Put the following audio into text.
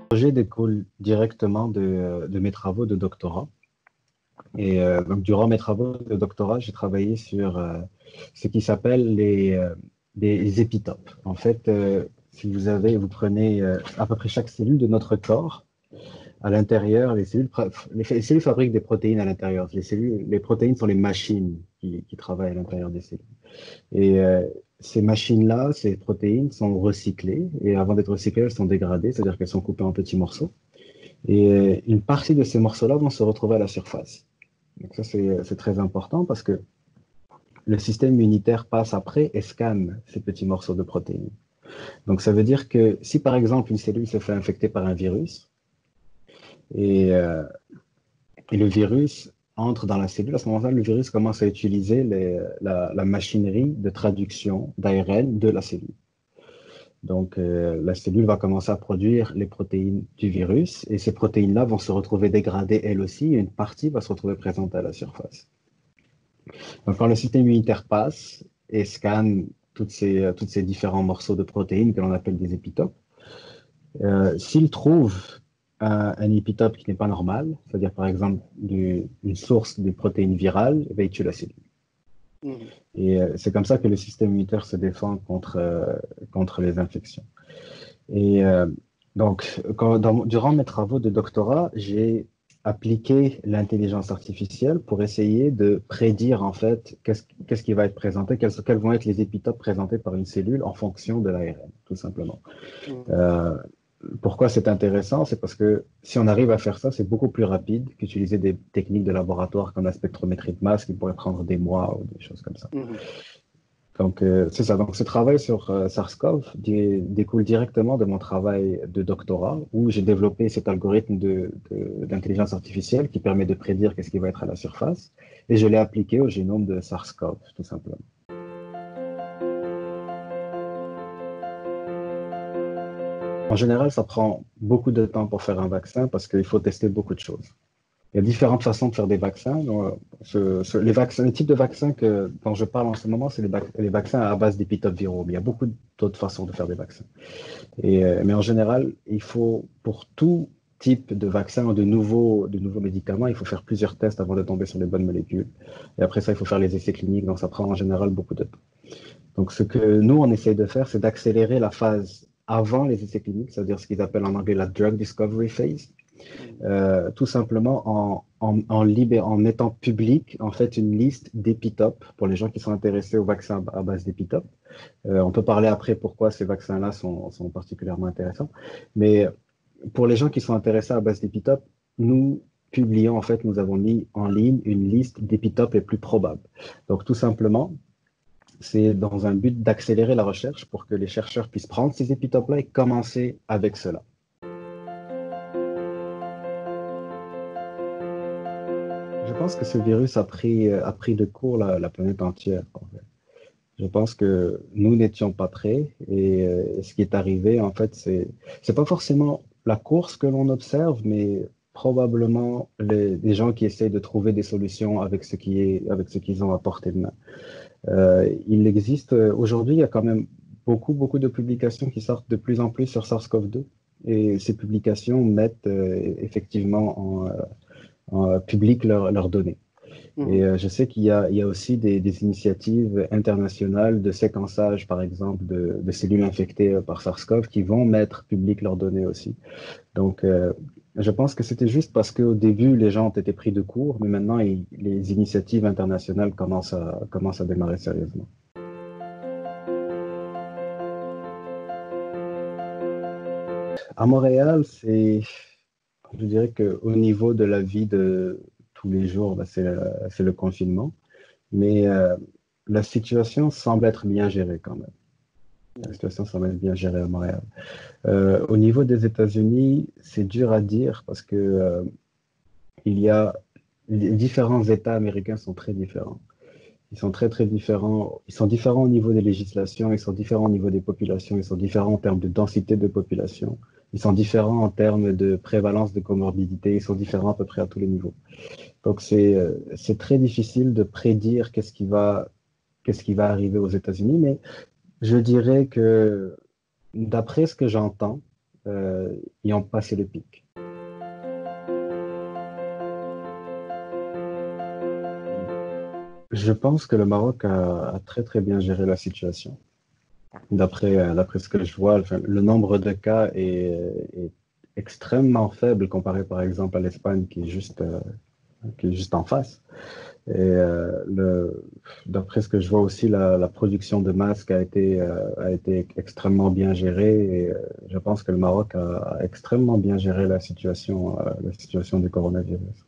projet découle directement de mes travaux de doctorat. Donc, durant mes travaux de doctorat, j'ai travaillé sur ce qui s'appelle des épitopes. En fait, si vous prenez à peu près chaque cellule de notre corps, à l'intérieur, les cellules fabriquent des protéines à l'intérieur. Les protéines sont les machines qui travaillent à l'intérieur des cellules. Et ces machines-là, ces protéines sont recyclées. Et avant d'être recyclées, elles sont dégradées, c'est-à-dire qu'elles sont coupées en petits morceaux. Et une partie de ces morceaux-là vont se retrouver à la surface. Donc ça, c'est très important parce que le système immunitaire passe après et scanne ces petits morceaux de protéines. Donc ça veut dire que si par exemple une cellule se fait infecter par un virus et, euh, et le virus entre dans la cellule, à ce moment-là, le virus commence à utiliser la machinerie de traduction d'ARN de la cellule. Donc, la cellule va commencer à produire les protéines du virus et ces protéines-là vont se retrouver dégradées elles aussi et une partie va se retrouver présente à la surface. Donc, quand le système immunitaire passe et scanne tous ces différents morceaux de protéines que l'on appelle des épitopes, s'il trouve un épitope qui n'est pas normal, c'est-à-dire par exemple une source de protéines virales, il tue la cellule. Mhm. Et c'est comme ça que le système immunitaire se défend contre les infections. Et donc, durant mes travaux de doctorat, j'ai appliqué l'intelligence artificielle pour essayer de prédire en fait qu'est-ce qui va être présenté, quels vont être les épitopes présentés par une cellule en fonction de l'ARN, tout simplement. Mhm. Euh, Pourquoi c'est intéressant? C'est parce que si on arrive à faire ça, c'est beaucoup plus rapide qu'utiliser des techniques de laboratoire comme la spectrométrie de masse qui pourrait prendre des mois ou des choses comme ça. Mhm. Donc, c'est ça. Donc, ce travail sur SARS-CoV découle directement de mon travail de doctorat où j'ai développé cet algorithme d'intelligence artificielle qui permet de prédire qu'est-ce qui va être à la surface et je l'ai appliqué au génome de SARS-CoV, tout simplement. En général, ça prend beaucoup de temps pour faire un vaccin parce qu'il faut tester beaucoup de choses. Il y a différentes façons de faire des vaccins. Donc, les types de vaccins dont je parle en ce moment, c'est les vaccins à base d'épitopes viraux. Mais il y a beaucoup d'autres façons de faire des vaccins. Mais en général, il faut, pour tout type de vaccin ou de nouveaux médicaments, il faut faire plusieurs tests avant de tomber sur les bonnes molécules. Et après ça, il faut faire les essais cliniques. Donc, ça prend en général beaucoup de temps. Donc, ce que nous, on essaye de faire, c'est d'accélérer la phase avant les essais cliniques, c'est-à-dire ce qu'ils appellent en anglais la drug discovery phase. Tout simplement en mettant public en fait une liste d'épitopes pour les gens qui sont intéressés aux vaccins à base d'épitopes. On peut parler après pourquoi ces vaccins-là sont particulièrement intéressants. Mais pour les gens qui sont intéressés à base d'épitopes, nous publions, en fait, nous avons mis en ligne une liste d'épitopes les plus probables. Donc tout simplement, c'est dans un but d'accélérer la recherche pour que les chercheurs puissent prendre ces épitopes-là et commencer avec cela. Je pense que ce virus a pris de court la planète entière, en fait. Je pense que nous n'étions pas prêts et ce qui est arrivé, en fait, c'est pas forcément la course que l'on observe, mais probablement les gens qui essayent de trouver des solutions avec ce qu'ils ont à portée de main. Il existe aujourd'hui, il y a quand même beaucoup de publications qui sortent de plus en plus sur SARS-CoV-2 et ces publications mettent effectivement en public leurs données. Et Mhm. je sais il y a aussi des initiatives internationales de séquençage, par exemple, de cellules infectées par SARS-CoV qui vont mettre public leurs données aussi. Donc, je pense que c'était juste parce qu'au début, les gens ont été pris de court, mais maintenant, les initiatives internationales commencent à démarrer sérieusement. À Montréal, je dirais qu'au niveau de la vie de tous les jours, bah, c'est le confinement. Mais la situation semble être bien gérée quand même. La Mhm. situation semble être bien gérée à Montréal. Au niveau des États-Unis, c'est dur à dire parce que il y a les différents États américains sont très différents. Ils sont très différents. Ils sont différents au niveau des législations, ils sont différents au niveau des populations, ils sont différents en termes de densité de population, ils sont différents en termes de prévalence de comorbidité, ils sont différents à peu près à tous les niveaux. Donc c'est très difficile de prédire qu'est-ce qui va arriver aux États-Unis, mais je dirais que d'après ce que j'entends, y ont passé le pic. Je pense que le Maroc a très très bien géré la situation. D'après ce que je vois, enfin, le nombre de cas est extrêmement faible comparé par exemple à l'Espagne qui est juste en face. Et d'après ce que je vois aussi, la production de masques a été extrêmement bien gérée et je pense que le Maroc a extrêmement bien géré la situation du coronavirus.